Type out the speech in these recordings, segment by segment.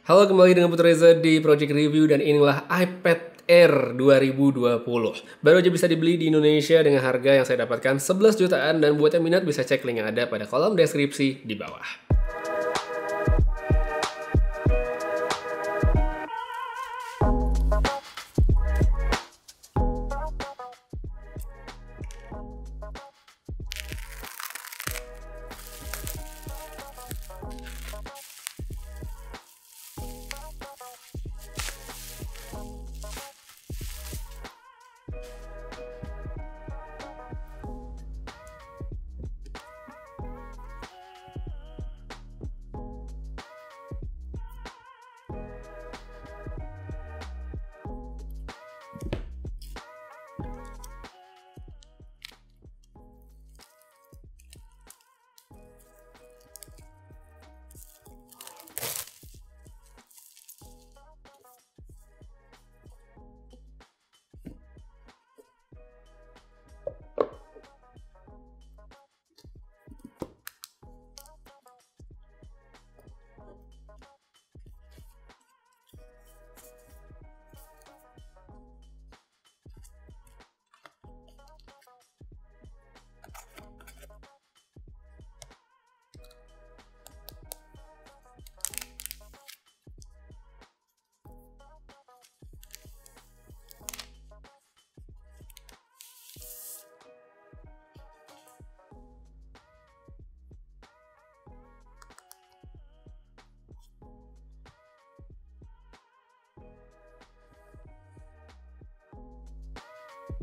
Halo, kembali dengan Putra Reza di Project Review dan inilah iPad Air 2020. Baru aja bisa dibeli di Indonesia dengan harga yang saya dapatkan 11 jutaan dan buat yang minat bisa cek link yang ada pada kolom deskripsi di bawah.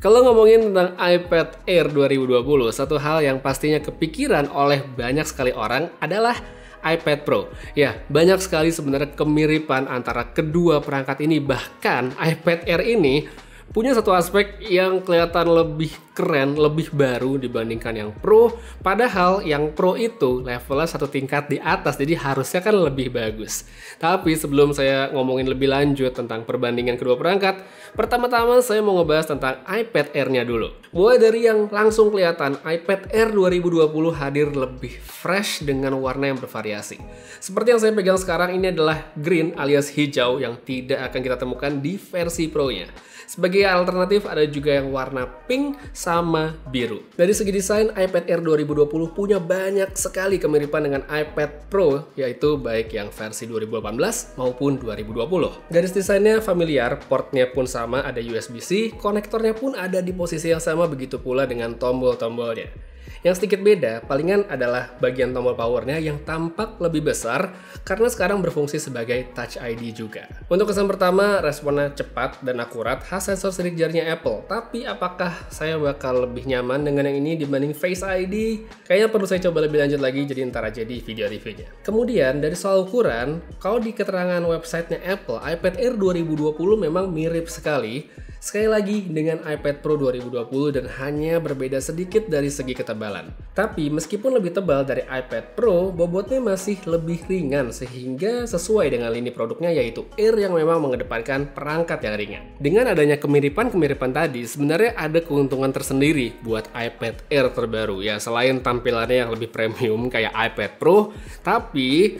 Kalau ngomongin tentang iPad Air 2020, satu hal yang pastinya kepikiran oleh banyak sekali orang adalah iPad Pro. Ya, banyak sekali sebenarnya kemiripan antara kedua perangkat ini. Bahkan iPad Air ini punya satu aspek yang kelihatan lebih keren, lebih baru dibandingkan yang Pro. Padahal yang Pro itu levelnya satu tingkat di atas, jadi harusnya kan lebih bagus. Tapi sebelum saya ngomongin lebih lanjut tentang perbandingan kedua perangkat, pertama-tama saya mau ngebahas tentang iPad Air-nya dulu. Mulai dari yang langsung kelihatan, iPad Air 2020 hadir lebih fresh dengan warna yang bervariasi. Seperti yang saya pegang sekarang, ini adalah green alias hijau yang tidak akan kita temukan di versi Pro-nya. Sebagai alternatif ada juga yang warna pink sama biru. Dari segi desain, iPad Air 2020 punya banyak sekali kemiripan dengan iPad Pro, yaitu baik yang versi 2018 maupun 2020. Garis desainnya familiar, portnya pun sama, ada USB-C, konektornya pun ada di posisi yang sama, begitu pula dengan tombol-tombolnya. Yang sedikit beda, palingan adalah bagian tombol powernya yang tampak lebih besar karena sekarang berfungsi sebagai Touch ID juga. Untuk kesan pertama, responnya cepat dan akurat, khas sensor sidik jarinya Apple. Tapi apakah saya bakal lebih nyaman dengan yang ini dibanding Face ID? Kayaknya perlu saya coba lebih lanjut lagi, jadi ntar aja di video reviewnya. Kemudian dari soal ukuran, kalau di keterangan websitenya Apple, iPad Air 2020 memang mirip sekali. Sekali lagi dengan iPad Pro 2020 dan hanya berbeda sedikit dari segi ketebalan. Tapi meskipun lebih tebal dari iPad Pro, bobotnya masih lebih ringan sehingga sesuai dengan lini produknya yaitu Air yang memang mengedepankan perangkat yang ringan. Dengan adanya kemiripan-kemiripan tadi, sebenarnya ada keuntungan tersendiri buat iPad Air terbaru. Ya, selain tampilannya yang lebih premium kayak iPad Pro, tapi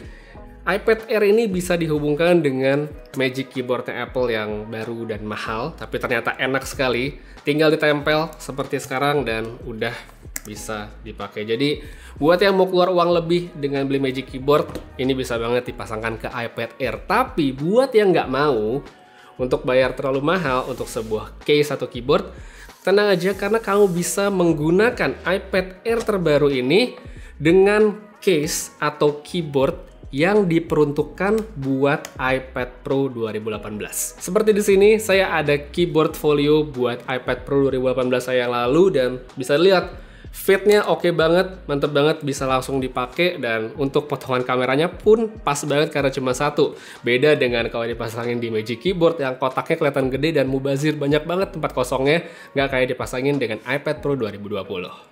iPad Air ini bisa dihubungkan dengan Magic Keyboardnya Apple yang baru dan mahal, tapi ternyata enak sekali. Tinggal ditempel seperti sekarang dan udah bisa dipakai. Jadi buat yang mau keluar uang lebih dengan beli Magic Keyboard, ini bisa banget dipasangkan ke iPad Air. Tapi buat yang nggak mau untuk bayar terlalu mahal untuk sebuah case atau keyboard, tenang aja karena kamu bisa menggunakan iPad Air terbaru ini dengan case atau keyboard yang diperuntukkan buat iPad Pro 2018. Seperti di sini, saya ada keyboard folio buat iPad Pro 2018 saya yang lalu dan bisa lihat fitnya oke banget, mantep banget, bisa langsung dipakai dan untuk potongan kameranya pun pas banget karena cuma satu. Beda dengan kalau dipasangin di Magic Keyboard yang kotaknya kelihatan gede dan mubazir, banyak banget tempat kosongnya, nggak kayak dipasangin dengan iPad Pro 2020.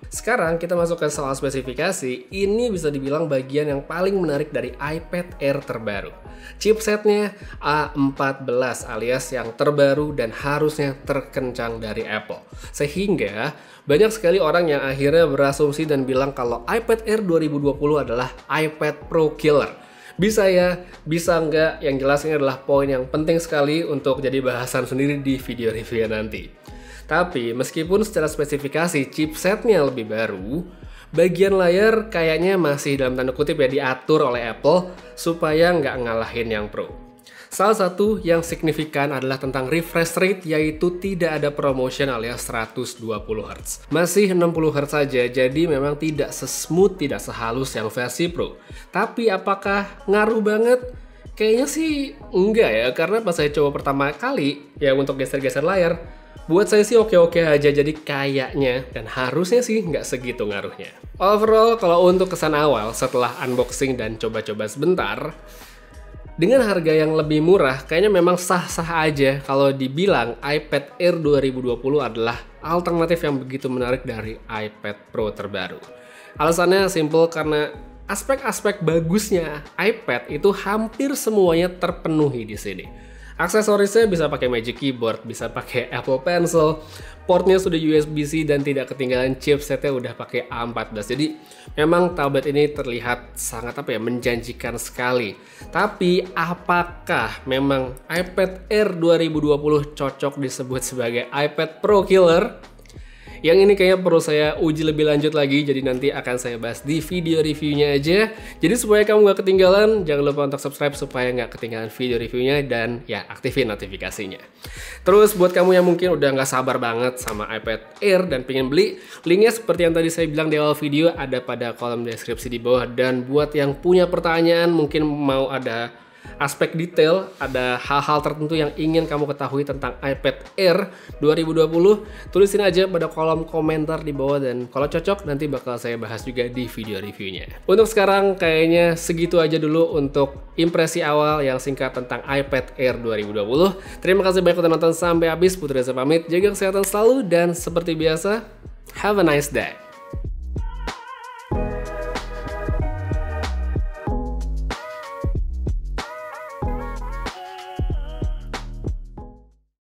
Sekarang kita masuk ke soal spesifikasi. Ini bisa dibilang bagian yang paling menarik dari iPad Air terbaru. Chipsetnya A14 alias yang terbaru dan harusnya terkencang dari Apple. Sehingga banyak sekali orang yang akhirnya berasumsi dan bilang kalau iPad Air 2020 adalah iPad Pro killer. Bisa ya, bisa enggak, yang jelas ini adalah poin yang penting sekali untuk jadi bahasan sendiri di video review nanti. Tapi meskipun secara spesifikasi chipsetnya lebih baru, bagian layar kayaknya masih dalam tanda kutip ya diatur oleh Apple supaya nggak ngalahin yang Pro. Salah satu yang signifikan adalah tentang refresh rate, yaitu tidak ada promotion alias 120 Hz. Masih 60 Hz saja, jadi memang tidak sesmooth, tidak sehalus yang versi Pro. Tapi apakah ngaruh banget? Kayaknya sih enggak ya, karena pas saya coba pertama kali ya untuk geser-geser layar, buat saya sih oke-oke aja, jadi kayaknya dan harusnya sih nggak segitu ngaruhnya. Overall, kalau untuk kesan awal setelah unboxing dan coba-coba sebentar, dengan harga yang lebih murah, kayaknya memang sah-sah aja kalau dibilang iPad Air 2020 adalah alternatif yang begitu menarik dari iPad Pro terbaru. Alasannya simple karena aspek-aspek bagusnya iPad itu hampir semuanya terpenuhi di sini. Aksesorisnya bisa pakai Magic Keyboard, bisa pakai Apple Pencil, portnya sudah USB-C dan tidak ketinggalan chipsetnya udah pakai A14. Jadi memang tablet ini terlihat sangat menjanjikan sekali. Tapi apakah memang iPad Air 2020 cocok disebut sebagai iPad Pro Killer? Yang ini kayaknya perlu saya uji lebih lanjut lagi, jadi nanti akan saya bahas di video reviewnya aja. Jadi supaya kamu nggak ketinggalan, jangan lupa untuk subscribe supaya nggak ketinggalan video reviewnya, dan ya aktifin notifikasinya. Terus buat kamu yang mungkin udah nggak sabar banget sama iPad Air dan pengen beli, linknya seperti yang tadi saya bilang di awal video ada pada kolom deskripsi di bawah. Dan buat yang punya pertanyaan, mungkin mau ada aspek detail, ada hal-hal tertentu yang ingin kamu ketahui tentang iPad Air 2020, tulisin aja pada kolom komentar di bawah, dan kalau cocok nanti bakal saya bahas juga di video reviewnya. Untuk sekarang kayaknya segitu aja dulu untuk impresi awal yang singkat tentang iPad Air 2020. Terima kasih banyak udah nonton sampai habis. Putri Reza pamit, jaga kesehatan selalu, dan seperti biasa, have a nice day.